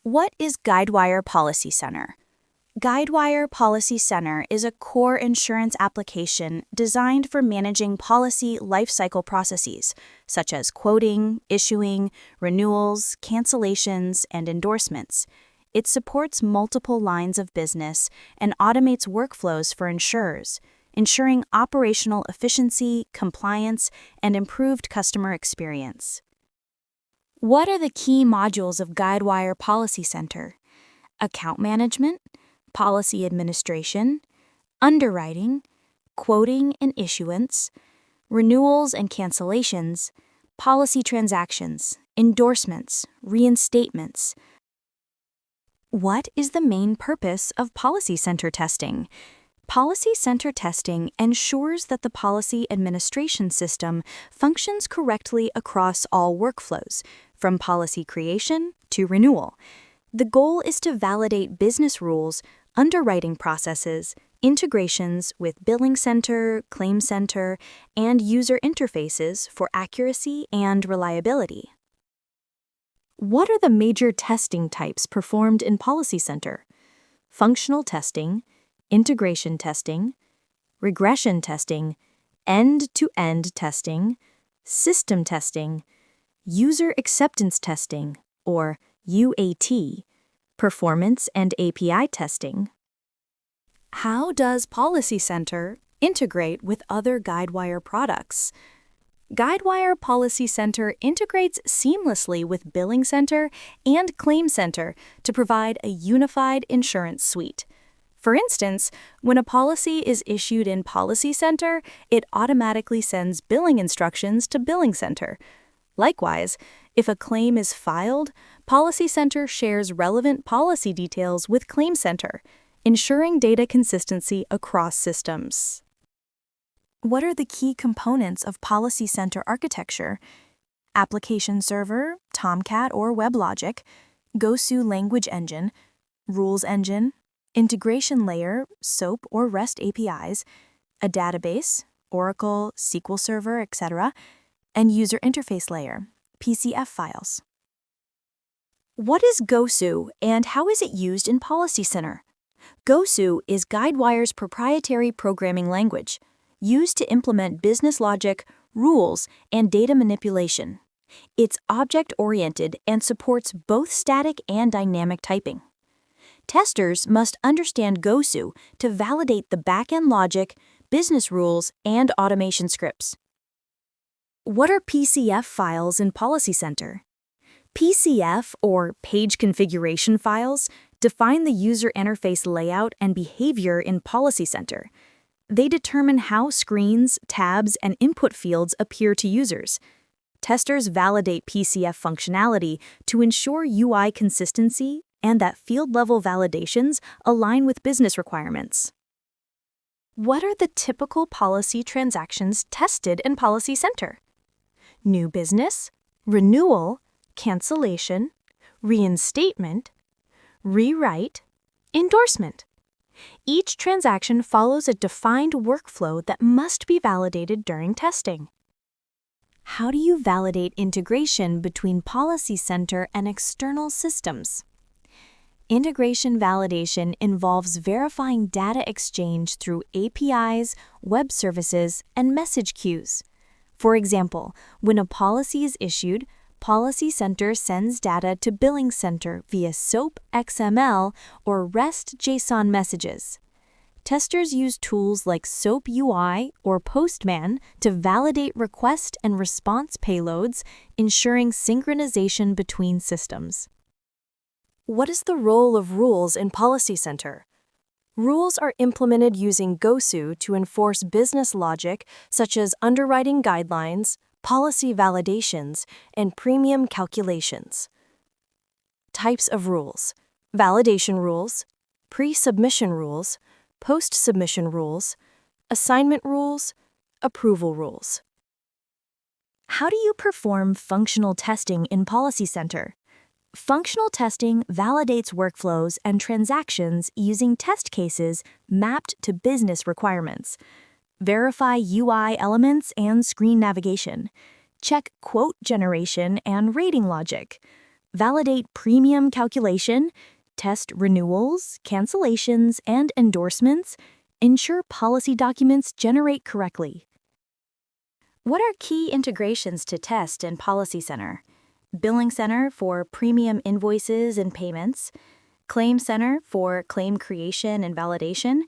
What is Guidewire PolicyCenter? Guidewire PolicyCenter is a core insurance application designed for managing policy lifecycle processes, such as quoting, issuing, renewals, cancellations, and endorsements. It supports multiple lines of business and automates workflows for insurers, ensuring operational efficiency, compliance, and improved customer experience. What are the key modules of Guidewire PolicyCenter? Account management, policy administration, underwriting, quoting and issuance, renewals and cancellations, policy transactions, endorsements, reinstatements. What is the main purpose of PolicyCenter testing? PolicyCenter testing ensures that the policy administration system functions correctly across all workflows, from policy creation to renewal. The goal is to validate business rules, underwriting processes, integrations with BillingCenter, ClaimCenter, and user interfaces for accuracy and reliability. What are the major testing types performed in PolicyCenter? Functional testing, integration testing, regression testing, end-to-end testing, system testing, user acceptance testing, or UAT, performance and API testing. How does PolicyCenter integrate with other Guidewire products? Guidewire PolicyCenter integrates seamlessly with BillingCenter and ClaimCenter to provide a unified insurance suite. For instance, when a policy is issued in PolicyCenter, it automatically sends billing instructions to BillingCenter. Likewise, if a claim is filed, PolicyCenter shares relevant policy details with ClaimCenter, ensuring data consistency across systems. What are the key components of PolicyCenter architecture? Application server, Tomcat or WebLogic, Gosu language engine, rules engine, integration layer, SOAP or REST APIs, a database, Oracle, SQL Server, etc., and user interface layer, PCF files. What is Gosu and how is it used in PolicyCenter? Gosu is Guidewire's proprietary programming language, used to implement business logic, rules, and data manipulation. It's object-oriented and supports both static and dynamic typing. Testers must understand Gosu to validate the back-end logic, business rules, and automation scripts. What are PCF files in PolicyCenter? PCF, or page configuration files, define the user interface layout and behavior in PolicyCenter. They determine how screens, tabs, and input fields appear to users. Testers validate PCF functionality to ensure UI consistency and that field-level validations align with business requirements. What are the typical policy transactions tested in PolicyCenter? New business, renewal, cancellation, reinstatement, rewrite, endorsement. Each transaction follows a defined workflow that must be validated during testing. How do you validate integration between PolicyCenter and external systems? Integration validation involves verifying data exchange through APIs, web services, and message queues. For example, when a policy is issued, PolicyCenter sends data to BillingCenter via SOAP XML or REST JSON messages. Testers use tools like SOAP UI or Postman to validate request and response payloads, ensuring synchronization between systems. What is the role of rules in PolicyCenter? Rules are implemented using Gosu to enforce business logic such as underwriting guidelines, policy validations, and premium calculations. Types of rules: validation rules, pre-submission rules, post-submission rules, assignment rules, approval rules. How do you perform functional testing in PolicyCenter? Functional testing validates workflows and transactions using test cases mapped to business requirements. Verify UI elements and screen navigation. Check quote generation and rating logic. validate premium calculation, test renewals, cancellations, and endorsements, ensure policy documents generate correctly. What are key integrations to test in PolicyCenter? BillingCenter for premium invoices and payments, ClaimCenter for claim creation and validation,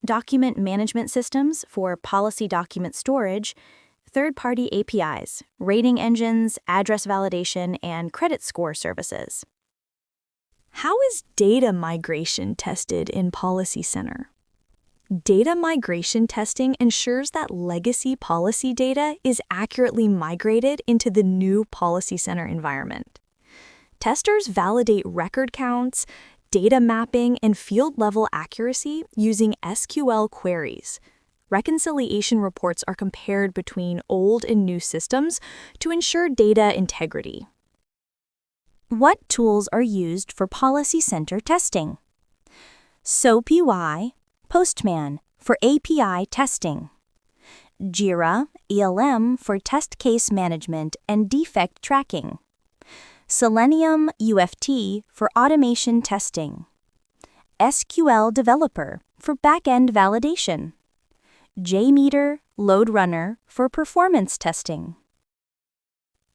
document management systems for policy document storage, third-party APIs, rating engines, address validation, and credit score services. How is data migration tested in PolicyCenter? Data migration testing ensures that legacy policy data is accurately migrated into the new PolicyCenter environment. Testers validate record counts, data mapping, and field-level accuracy using SQL queries. Reconciliation reports are compared between old and new systems to ensure data integrity. What tools are used for PolicyCenter testing? SOAP/UI, Postman for API testing, Jira ELM for test case management and defect tracking, Selenium UFT for automation testing, SQL Developer for back-end validation, JMeter LoadRunner for performance testing.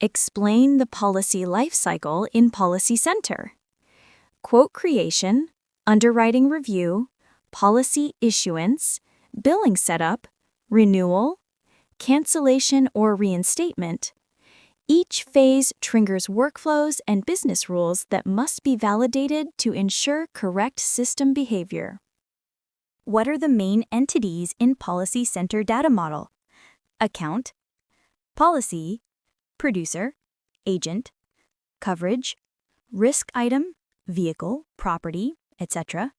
Explain the policy lifecycle in PolicyCenter. Quote creation, underwriting review, policy issuance, billing setup, renewal, cancellation or reinstatement. Each phase triggers workflows and business rules that must be validated to ensure correct system behavior. What are the main entities in PolicyCenter data model? Account, policy, producer, agent, coverage, risk item, vehicle, property, etc.,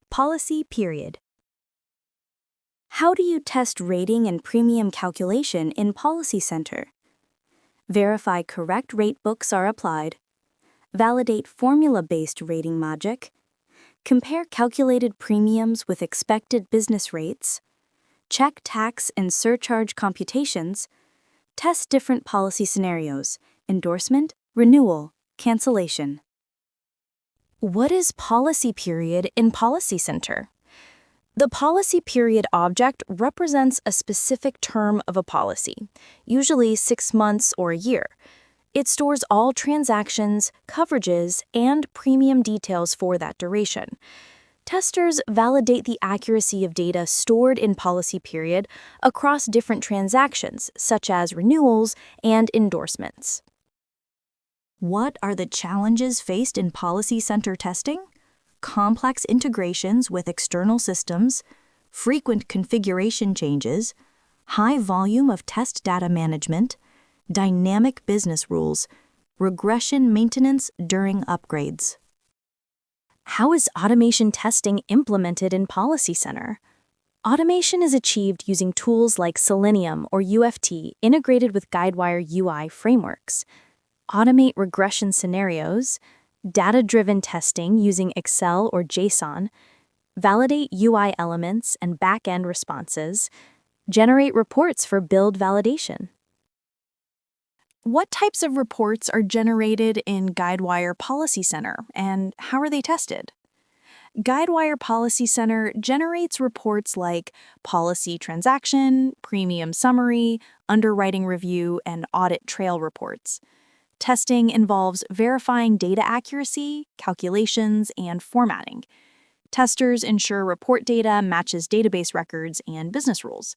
policy period. How do you test rating and premium calculation in PolicyCenter? Verify correct rate books are applied, validate formula-based rating logic, compare calculated premiums with expected business rates, check tax and surcharge computations, test different policy scenarios, endorsement, renewal, cancellation. What is policy period in PolicyCenter? The policy period object represents a specific term of a policy, usually 6 months or a year. It stores all transactions, coverages, and premium details for that duration. Testers validate the accuracy of data stored in policy period across different transactions, such as renewals and endorsements. What are the challenges faced in PolicyCenter testing? Complex integrations with external systems, frequent configuration changes, high volume of test data management, dynamic business rules, regression maintenance during upgrades. How is automation testing implemented in PolicyCenter? Automation is achieved using tools like Selenium or UFT integrated with Guidewire UI frameworks. Automate regression scenarios, data-driven testing using Excel or JSON, validate UI elements and back-end responses, generate reports for build validation. What types of reports are generated in Guidewire PolicyCenter, and how are they tested? Guidewire PolicyCenter generates reports like policy transaction, premium summary, underwriting review, and audit trail reports. Testing involves verifying data accuracy, calculations, and formatting. Testers ensure report data matches database records and business rules.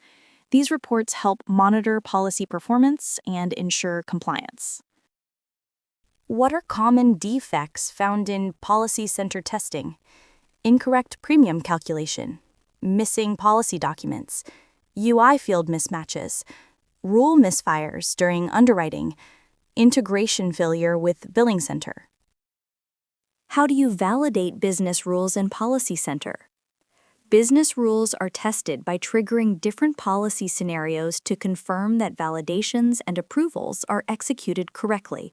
These reports help monitor policy performance and ensure compliance. What are common defects found in PolicyCenter testing? Incorrect premium calculation, missing policy documents, UI field mismatches, rule misfires during underwriting, integration failure with BillingCenter. How do you validate business rules in PolicyCenter? Business rules are tested by triggering different policy scenarios to confirm that validations and approvals are executed correctly.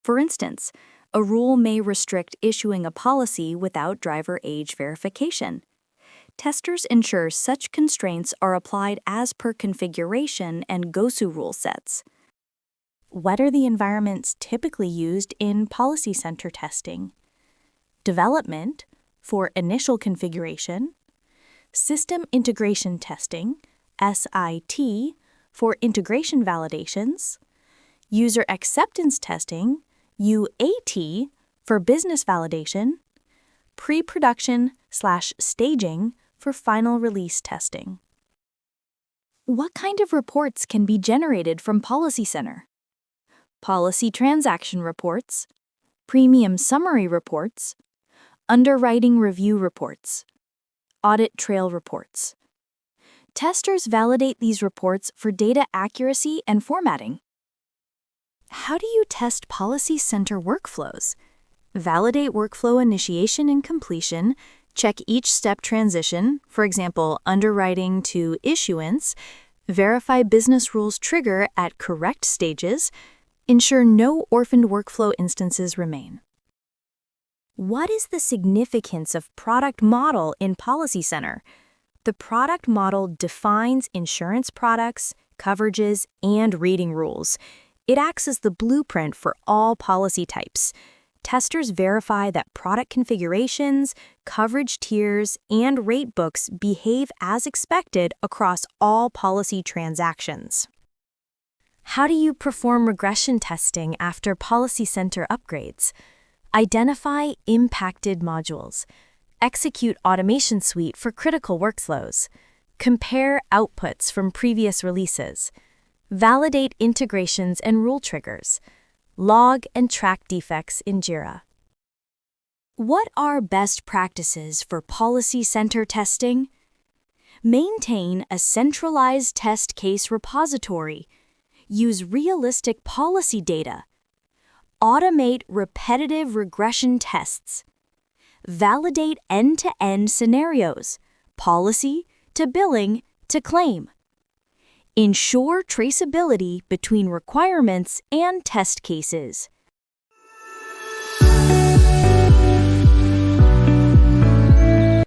For instance, a rule may restrict issuing a policy without driver age verification. Testers ensure such constraints are applied as per configuration and GOSU rule sets. what are the environments typically used in PolicyCenter testing? Development, for initial configuration. System integration testing, SIT, for integration validations. User acceptance testing, UAT, for business validation. Pre-production/staging for final release testing. What kind of reports can be generated from PolicyCenter? Policy transaction reports, premium summary reports, underwriting review reports, audit trail reports. Testers validate these reports for data accuracy and formatting. How do you test PolicyCenter workflows? Validate workflow initiation and completion, check each step transition, for example, underwriting to issuance, verify business rules trigger at correct stages, ensure no orphaned workflow instances remain. What is the significance of product model in PolicyCenter? The product model defines insurance products, coverages, and reading rules. It acts as the blueprint for all policy types. Testers verify that product configurations, coverage tiers, and rate books behave as expected across all policy transactions. How do you perform regression testing after PolicyCenter upgrades? Identify impacted modules. Execute automation suite for critical workflows. Compare outputs from previous releases. Validate integrations and rule triggers. Log and track defects in JIRA. What are best practices for PolicyCenter testing? Maintain a centralized test case repository. Use realistic policy data. Automate repetitive regression tests. Validate end-to-end scenarios, policy to billing to claim. Ensure traceability between requirements and test cases.